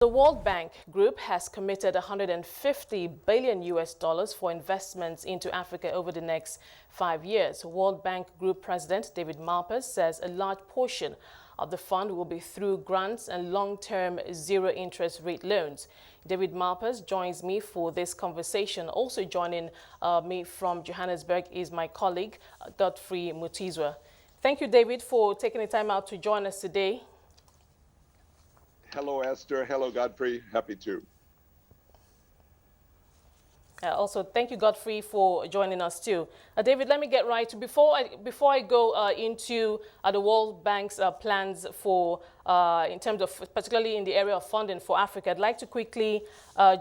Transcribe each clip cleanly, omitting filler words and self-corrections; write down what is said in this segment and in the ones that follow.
The World Bank Group has committed 150 billion US dollars for investments into Africa over the next 5 years. World Bank Group President David Malpass says a large portion of the fund will be through grants and long-term zero-interest rate loans. David Malpass joins me for this conversation. Also joining me from Johannesburg is my colleague, Godfrey Mutizwa. Thank you, David, for taking the time out to join us today. Hello, Esther. Hello, Godfrey. Happy to. Also, thank you, Godfrey, for joining us too. David, let me get right to before I go into the World Bank's plans for in terms of particularly in the area of funding for Africa. I'd like to quickly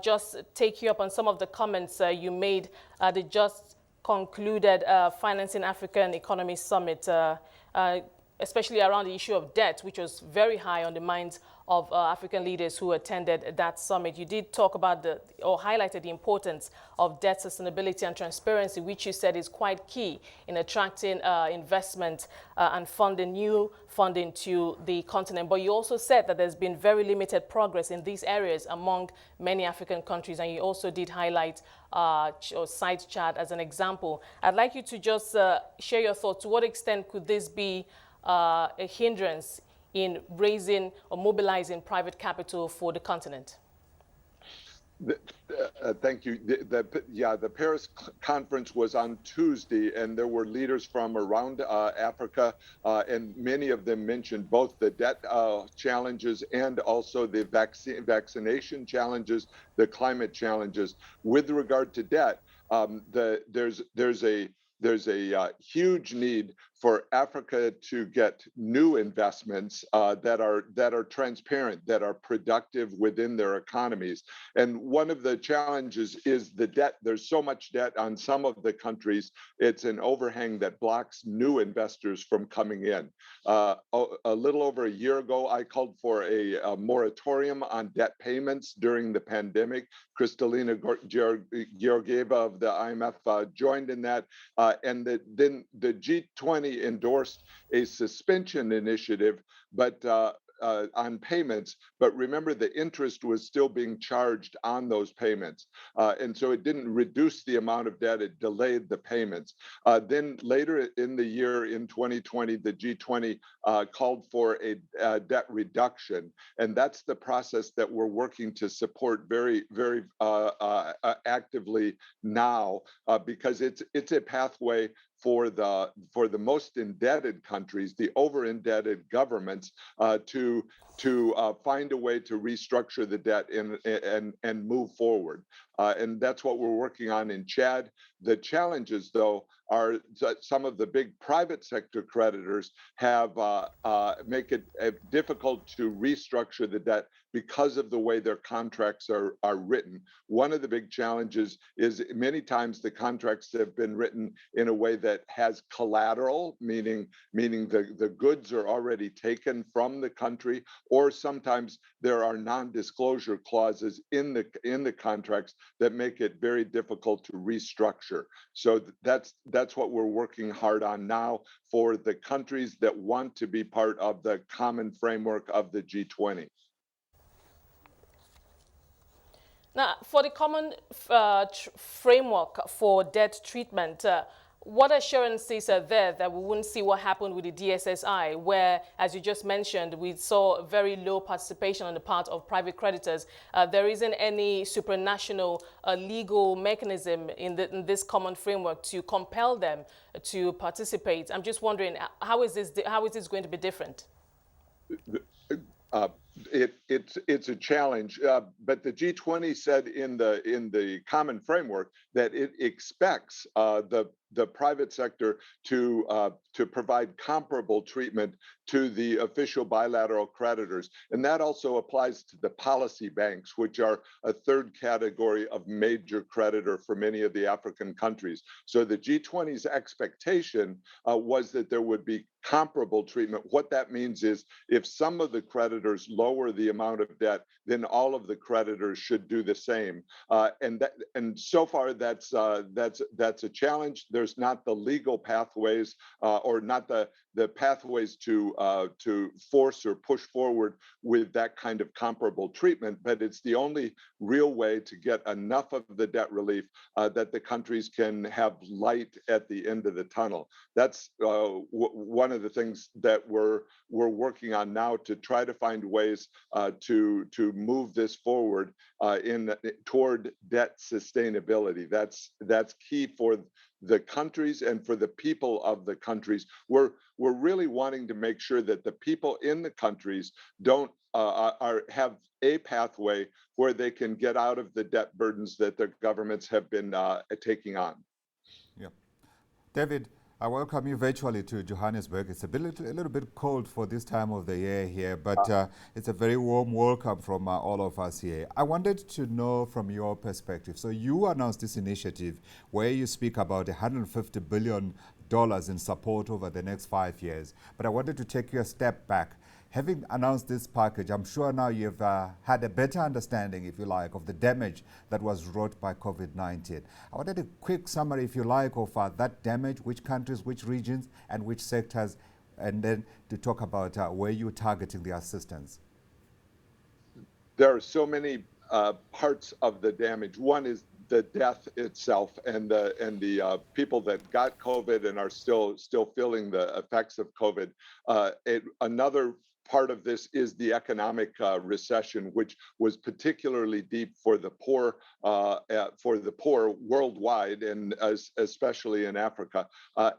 just take you up on some of the comments you made at the just concluded Financing African Economy Summit. Especially around the issue of debt, which was very high on the minds of African leaders who attended that summit. You did talk about or highlighted the importance of debt sustainability and transparency, which you said is quite key in attracting investment and new funding to the continent. But you also said that there's been very limited progress in these areas among many African countries, and you also did highlight or cite Chad as an example. I'd like you to just share your thoughts. To what extent could this be a hindrance in raising or mobilizing private capital for the continent? Thank you. The Paris conference was on Tuesday, and there were leaders from around Africa, and many of them mentioned both the debt challenges and also the vaccination challenges, the climate challenges. With regard to debt, there's a huge need for Africa to get new investments that are transparent, that are productive within their economies. And one of the challenges is the debt. There's so much debt on some of the countries. It's an overhang that blocks new investors from coming in. A little over a year ago, I called for a moratorium on debt payments during the pandemic. Kristalina Georgieva of the IMF joined in that. And then the G20 endorsed a suspension initiative, but on payments, but remember the interest was still being charged on those payments. And so it didn't reduce the amount of debt, it delayed the payments. Then later in the year in 2020, the G20 called for a debt reduction. And that's the process that we're working to support very, very actively now, because it's a pathway for the most indebted countries, the over-indebted governments, to find a way to restructure the debt and move forward. And that's what we're working on in Chad. The challenges, though, are that some of the big private sector creditors have make it difficult to restructure the debt because of the way their contracts are written. One of the big challenges is many times the contracts have been written in a way that has collateral, meaning the goods are already taken from the country, or sometimes there are non-disclosure clauses in the contracts that make it very difficult to restructure. So that's what we're working hard on now for the countries that want to be part of the common framework of the G20. Now, for the common framework for debt treatment, what assurances are there that we wouldn't see what happened with the DSSI, where, as you just mentioned, we saw very low participation on the part of private creditors? There isn't any supranational legal mechanism in this common framework to compel them to participate. I'm just wondering, how is this going to be different? It's a challenge, but the G20 said in the common framework that it expects the private sector to provide comparable treatment to the official bilateral creditors, and that also applies to the policy banks, which are a third category of major creditor for many of the African countries. So the G20's expectation was that there would be comparable treatment. What that means is if some of the creditors lower the amount of debt, then all of the creditors should do the same. And so far that's a challenge. There's not the legal pathways or not the the pathways to force or push forward with that kind of comparable treatment, but it's the only real way to get enough of the debt relief that the countries can have light at the end of the tunnel. That's one of the things that we're working on now to try to find ways to move this forward toward debt sustainability. That's key for the countries and for the people of the countries. We're really wanting to make sure that the people in the countries don't have a pathway where they can get out of the debt burdens that their governments have been taking on. Yeah. David, I welcome you virtually to Johannesburg. It's a little bit cold for this time of the year here, but it's a very warm welcome from all of us here. I wanted to know from your perspective. So you announced this initiative where you speak about $150 billion in support over the next 5 years. But I wanted to take you a step back. Having announced this package, I'm sure now you've had a better understanding, if you like, of the damage that was wrought by COVID-19. I wanted a quick summary, if you like, of that damage, which countries, which regions, and which sectors, and then to talk about where you're targeting the assistance. There are so many parts of the damage. One is the death itself, and the people that got COVID and are still feeling the effects of COVID. Another part of this is the economic recession, which was particularly deep for the poor worldwide, and especially in Africa.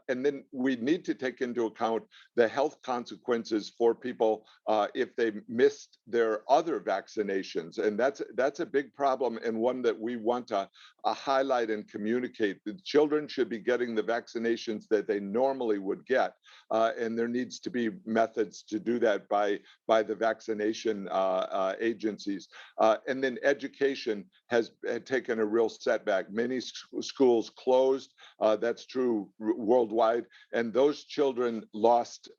And then we need to take into account the health consequences for people if they missed their other vaccinations, and that's a big problem, and one that we want to highlight and communicate. The children should be getting the vaccinations that they normally would get, and there needs to be methods to do that by the vaccination agencies. And then education had taken a real setback. Many schools closed. That's true worldwide, and those children lost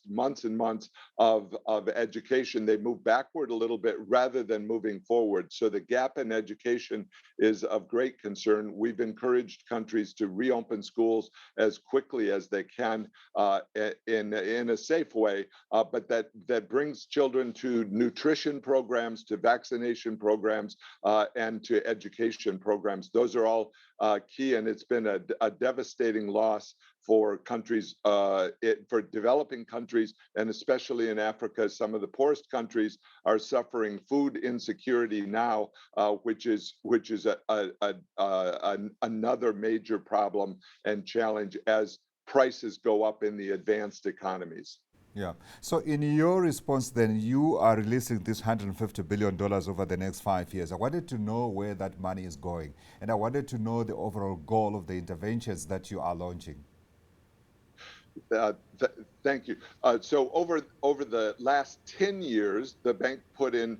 months and months of education. They moved backward a little bit rather than moving forward. So the gap in education is of great concern. We've encouraged countries to reopen schools as quickly as they can in a safe way, but that brings children to nutrition programs, to vaccination programs, and to education programs. Those are all key, and it's been a devastating loss for countries, for developing countries, and especially in Africa. Some of the poorest countries are suffering food insecurity now, which is another major problem and challenge as prices go up in the advanced economies. Yeah. So in your response then, you are releasing this $150 billion over the next 5 years. I wanted to know where that money is going, and I wanted to know the overall goal of the interventions that you are launching. Thank you. So over the last 10 years, the bank put in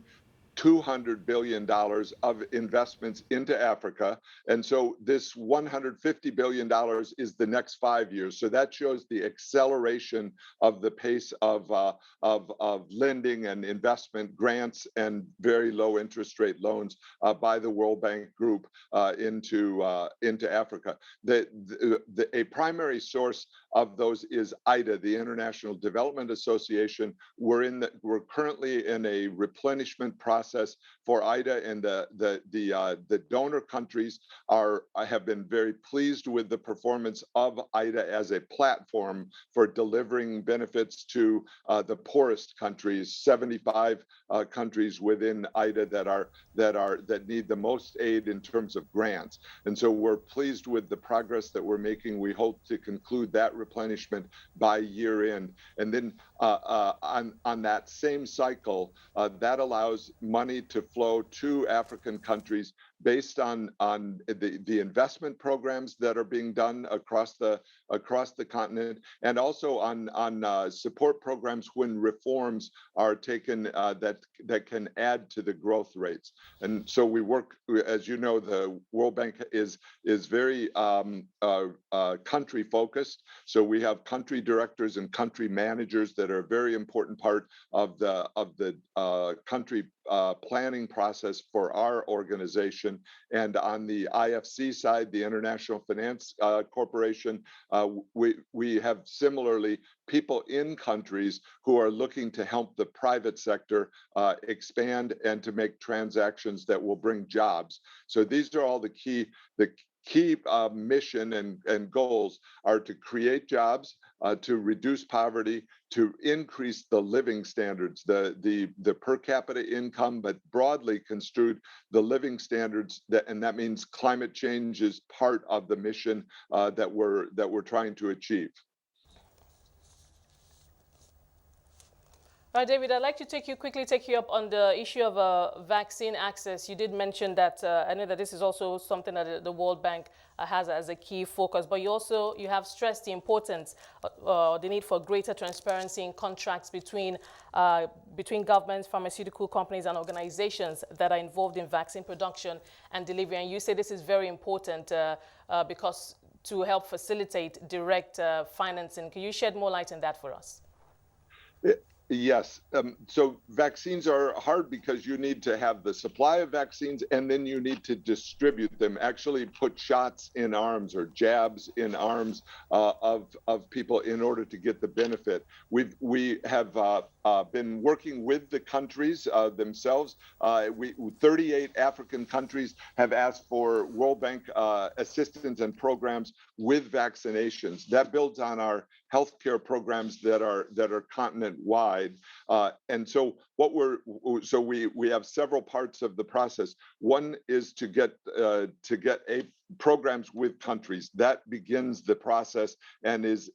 $200 billion of investments into Africa. And so this $150 billion is the next 5 years. So that shows the acceleration of the pace of lending and investment grants and very low interest rate loans by the World Bank Group into Africa. A primary source of those is IDA, the International Development Association. We're currently in a replenishment process for IDA, and the donor countries have been very pleased with the performance of IDA as a platform for delivering benefits to the poorest countries. 75 countries within IDA that need the most aid in terms of grants, and so we're pleased with the progress that we're making. We hope to conclude that replenishment by year end, and then on that same cycle, that allows money to flow to African countries based on the investment programs that are being done across the continent, and also on support programs when reforms are taken that can add to the growth rates. And so we work, as you know, the World Bank is very country focused. So we have country directors and country managers that are a very important part of the country planning process for our organization. And on the IFC side, the International Finance Corporation, we have similarly people in countries who are looking to help the private sector expand and to make transactions that will bring jobs. So these are all the key mission and goals are to create jobs, to reduce poverty, to increase the living standards, the per capita income, but broadly construed the living standards, and that means climate change is part of the mission that we're trying to achieve. All right, David, I'd like to quickly take you up on the issue of vaccine access. You did mention that, I know that this is also something that the World Bank has as a key focus, but you have stressed the importance, the need for greater transparency in contracts between governments, pharmaceutical companies, and organizations that are involved in vaccine production and delivery. And you say this is very important because to help facilitate direct financing. Can you shed more light on that for us? Yes. So vaccines are hard because you need to have the supply of vaccines and then you need to distribute them, actually put shots in arms or jabs in arms of people in order to get the benefit. We have been working with the countries themselves. 38 African countries have asked for World Bank assistance and programs with vaccinations. That builds on our healthcare programs that are continent-wide. And so we have several parts of the process. One is to get programs with countries. That begins the process and is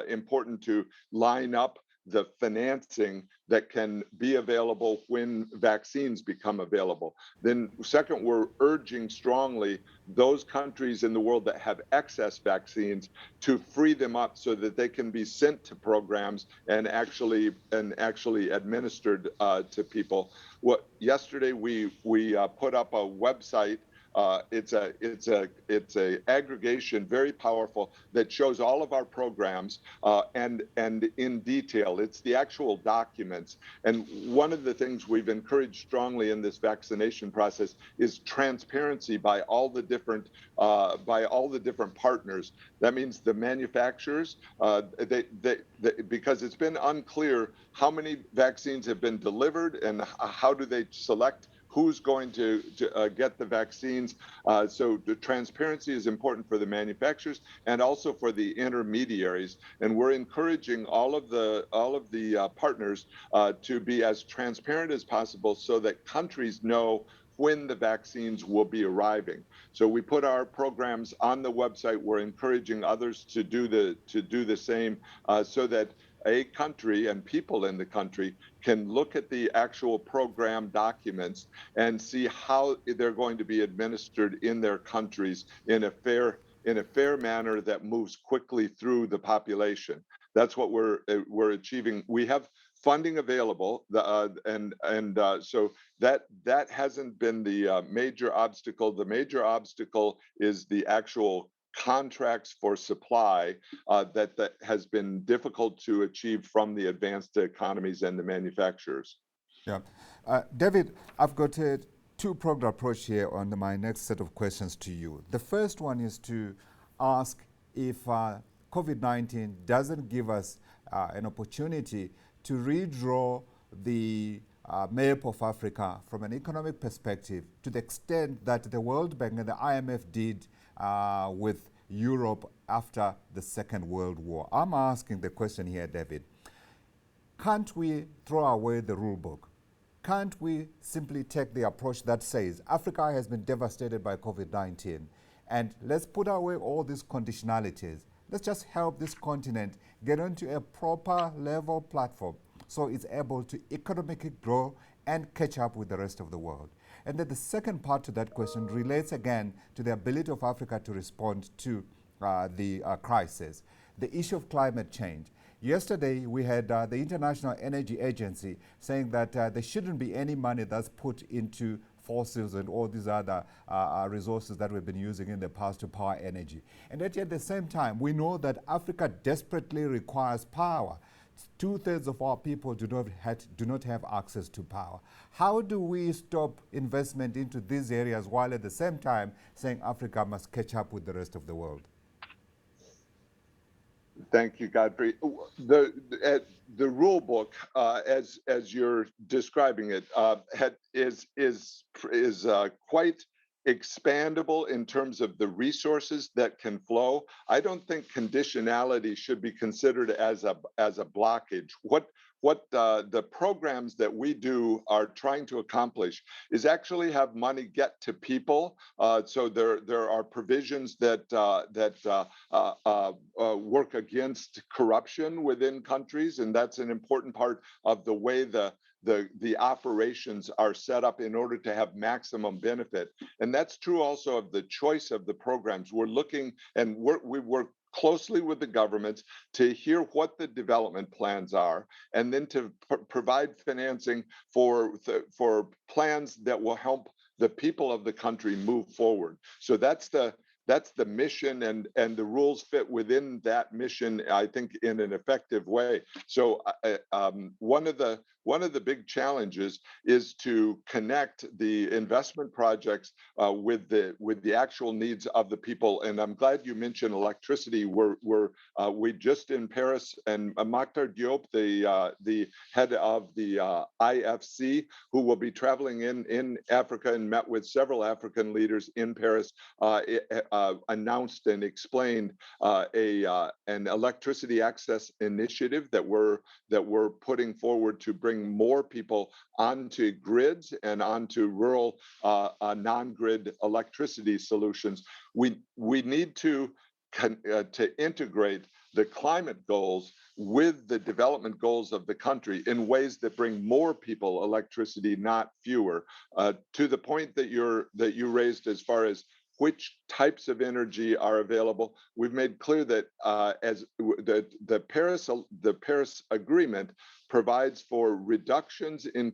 important to line up the financing that can be available when vaccines become available. Then second, we're urging strongly those countries in the world that have excess vaccines to free them up so that they can be sent to programs and actually administered to people. Yesterday we put up a website. It's a aggregation, very powerful, that shows all of our programs and in detail. It's the actual documents. And one of the things we've encouraged strongly in this vaccination process is transparency by all the different partners. That means the manufacturers, because it's been unclear how many vaccines have been delivered and how do they select who's going to get the vaccines. So the transparency is important for the manufacturers and also for the intermediaries. And we're encouraging all of the partners to be as transparent as possible so that countries know when the vaccines will be arriving. So we put our programs on the website. We're encouraging others to do the same so that a country and people in the country can look at the actual program documents and see how they're going to be administered in their countries in a fair manner that moves quickly through the population. That's what we're achieving. We have funding available, so that hasn't been the major obstacle. The major obstacle is the actual contracts for supply that has been difficult to achieve from the advanced economies and the manufacturers. Yeah. David, I've got a two-pronged approach here on my next set of questions to you. The first one is to ask if COVID-19 doesn't give us an opportunity to redraw the map of Africa from an economic perspective to the extent that the World Bank and the IMF did with Europe after the Second World War. I'm asking the question here, David. Can't we throw away the rule book? Can't we simply take the approach that says Africa has been devastated by COVID-19 and let's put away all these conditionalities. Let's just help this continent get onto a proper level platform so it's able to economically grow and catch up with the rest of the world. And then the second part to that question relates again to the ability of Africa to respond to the crisis, the issue of climate change. Yesterday, we had the International Energy Agency saying that there shouldn't be any money that's put into fossils and all these other resources that we've been using in the past to power energy. And yet at the same time, we know that Africa desperately requires power 2/3 of our people do not have access to power. How do we stop investment into these areas while at the same time saying Africa must catch up with the rest of the world? Thank you, Godfrey. The rule book, as you're describing it, is quite expandable in terms of the resources that can flow. I don't think conditionality should be considered as a blockage. What the programs that we do are trying to accomplish is actually have money get to people. So there are provisions that work against corruption within countries, and that's an important part of the way the operations are set up in order to have maximum benefit. And that's true also of the choice of the programs. We're looking and we work closely with the governments to hear what the development plans are, and then to provide financing for plans that will help the people of the country move forward. So that's the mission, and the rules fit within that mission, I think, in an effective way. So one of the big challenges is to connect the investment projects with the actual needs of the people. And I'm glad you mentioned electricity. We just in Paris, and Makhtar Diop, the head of the IFC, who will be traveling in Africa and met with several African leaders in Paris, announced and explained an electricity access initiative that we're putting forward to bring more people onto grids and onto rural non-grid electricity solutions. We need to integrate the climate goals with the development goals of the country in ways that bring more people electricity, not fewer. To the point that you raised as far as which types of energy are available, we've made clear that the Paris Agreement provides for reductions in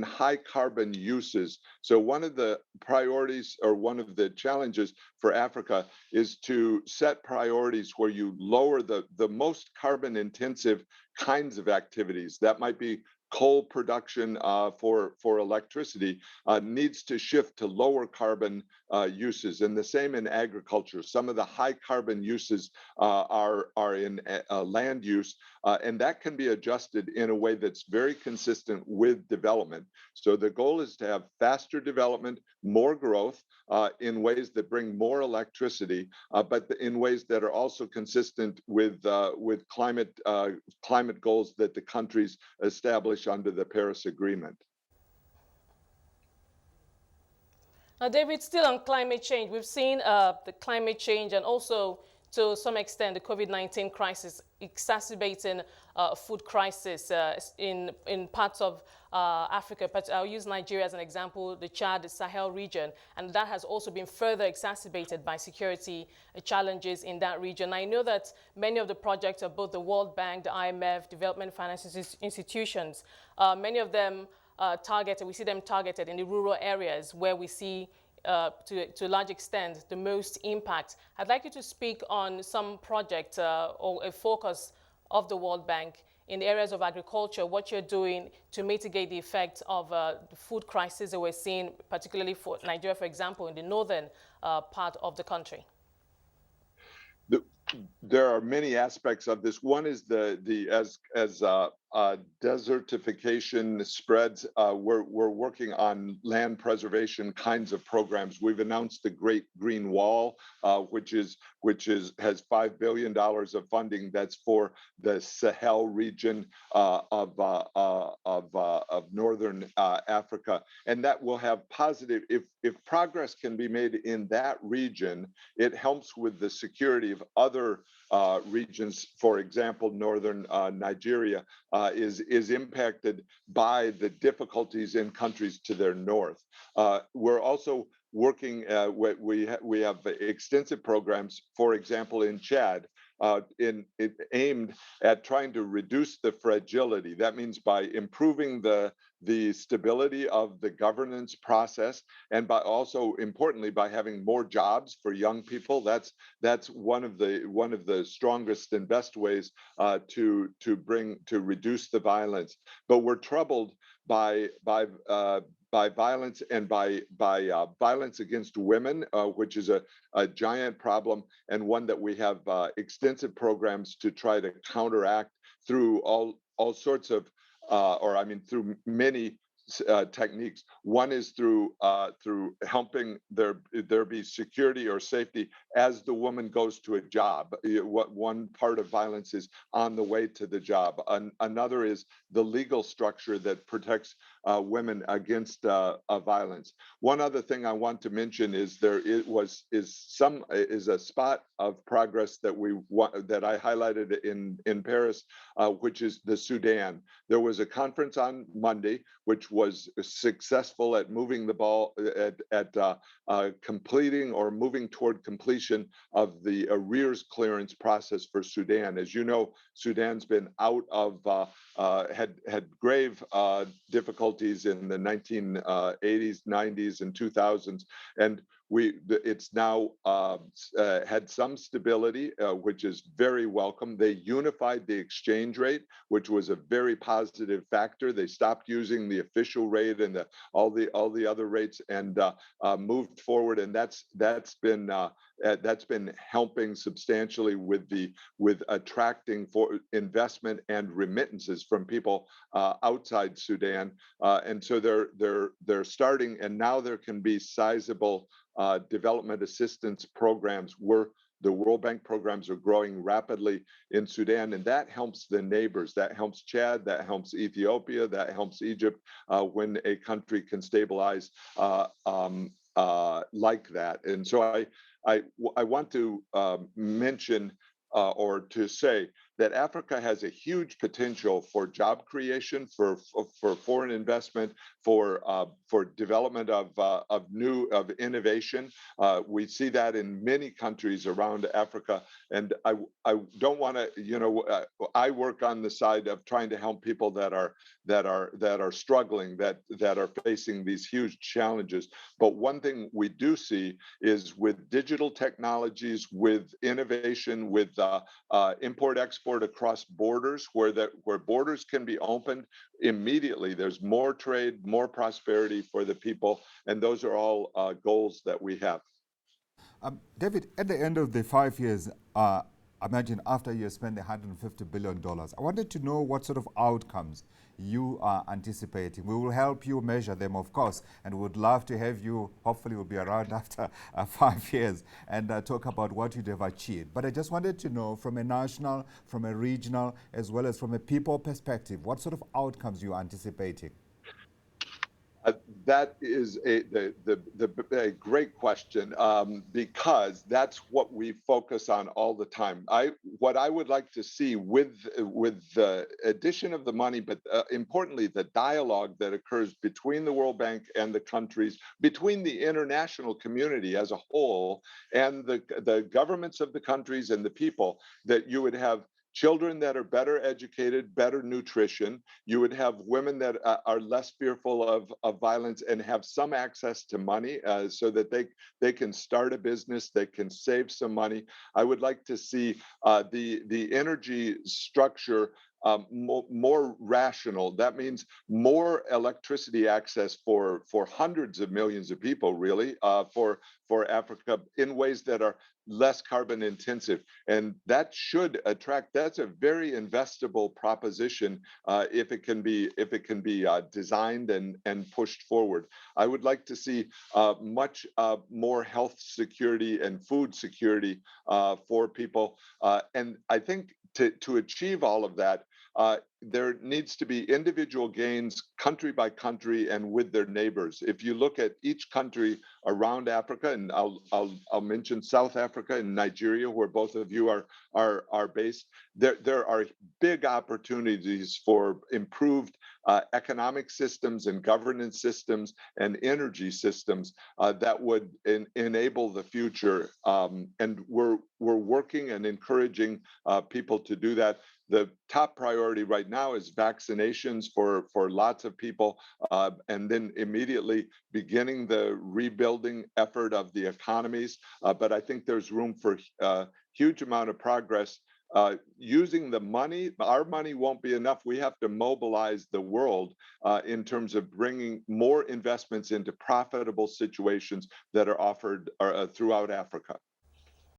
high carbon uses. So one of the priorities, or one of the challenges for Africa, is to set priorities where you lower the most carbon intensive kinds of activities. That might be coal production for electricity, needs to shift to lower carbon uses, and the same in agriculture. Some of the high carbon uses are in land use, and that can be adjusted in a way that's very consistent with development. So the goal is to have faster development, more growth in ways that bring more electricity, but in ways that are also consistent with climate goals that the countries establish under the Paris Agreement. Now, David, still on climate change, we've seen the climate change and also, to some extent, the COVID-19 crisis exacerbating food crisis in parts of Africa. But I'll use Nigeria as an example, the Chad, the Sahel region, and that has also been further exacerbated by security challenges in that region. I know that many of the projects of both the World Bank, the IMF, development finance institutions, many of them we see them targeted in the rural areas where we see to a large extent the most impact. I'd like you to speak on some project or a focus of the World Bank in the areas of agriculture, what you're doing to mitigate the effects of the food crisis that we're seeing, particularly for Nigeria, for example, in the northern part of the country. There are many aspects of this. One is as desertification spreads, we're working on land preservation kinds of programs. We've announced the Great Green Wall, which has $5 billion of funding that's for the Sahel region of northern Africa, and that will have positive. If progress can be made in that region, it helps with the security of other regions. For example, northern Nigeria is impacted by the difficulties in countries to their north. We're also working, we have extensive programs, for example, in Chad, aimed at trying to reduce the fragility. That means by improving the stability of the governance process, and by also importantly by having more jobs for young people. That's one of the strongest and best ways to reduce the violence. But we're troubled by violence, and by violence against women, which is a giant problem, and one that we have extensive programs to try to counteract through all sorts of through many techniques. One is through helping there be security or safety as the woman goes to a job. What one part of violence is on the way to the job. Another is the legal structure that protects women against violence. One other thing I want to mention is is a spot of progress that I highlighted in Paris, which is the Sudan. There was a conference on Monday which was successful at moving the ball at completing or moving toward completion of the arrears clearance process for Sudan. As you know, Sudan's been out of had grave difficulties in the 1980s, 90s, and 2000s, and it's now had some stability, which is very welcome. They unified the exchange rate, which was a very positive factor. They stopped using the official rate and all the other rates, and moved forward. And that's been helping substantially with attracting for investment and remittances from people outside Sudan. And so they're starting, and now there can be sizable development assistance programs where the World Bank programs are growing rapidly in Sudan, and that helps the neighbors. That helps Chad, that helps Ethiopia, that helps Egypt when a country can stabilize like that. And so I want to mention or to say that Africa has a huge potential for job creation, for foreign investment, for development of innovation. We see that in many countries around Africa, and I don't want to, I work on the side of trying to help people that are struggling, that are facing these huge challenges. But one thing we do see is with digital technologies, with innovation, with import-export across borders, where borders can be opened immediately, there's more trade, more prosperity for the people, and those are all goals that we have. David, at the end of the 5 years, imagine after you spend $150 billion, I wanted to know what sort of outcomes you are anticipating. We will help you measure them, of course, and would love to have you, hopefully we'll be around after 5 years, and talk about what you'd have achieved. But I just wanted to know, from a national, from a regional, as well as from a people perspective, what sort of outcomes you are anticipating? That is a great question, because that's what we focus on all the time. What I would like to see with the addition of the money, but importantly, the dialogue that occurs between the World Bank and the countries, between the international community as a whole, and the governments of the countries and the people, that you would have children that are better educated, better nutrition. You would have women that are less fearful of violence and have some access to money, so that they can start a business, they can save some money. I would like to see the energy structure more rational. That means more electricity access for hundreds of millions of people, really, for Africa, in ways that are less carbon intensive. And that should attract, that's a very investable proposition if it can be designed and pushed forward. I would like to see much more health security and food security for people. And I think to achieve all of that, there needs to be individual gains country by country and with their neighbors. If you look at each country around Africa, and I'll mention South Africa and Nigeria, where both of you are based, there are big opportunities for improved economic systems and governance systems and energy systems that would enable the future. And we're working and encouraging people to do that. The top priority right now is vaccinations for lots of people, and then immediately beginning the rebuilding effort of the economies. But I think there's room for a huge amount of progress. Using the money, our money won't be enough. We have to mobilize the world in terms of bringing more investments into profitable situations that are offered throughout Africa.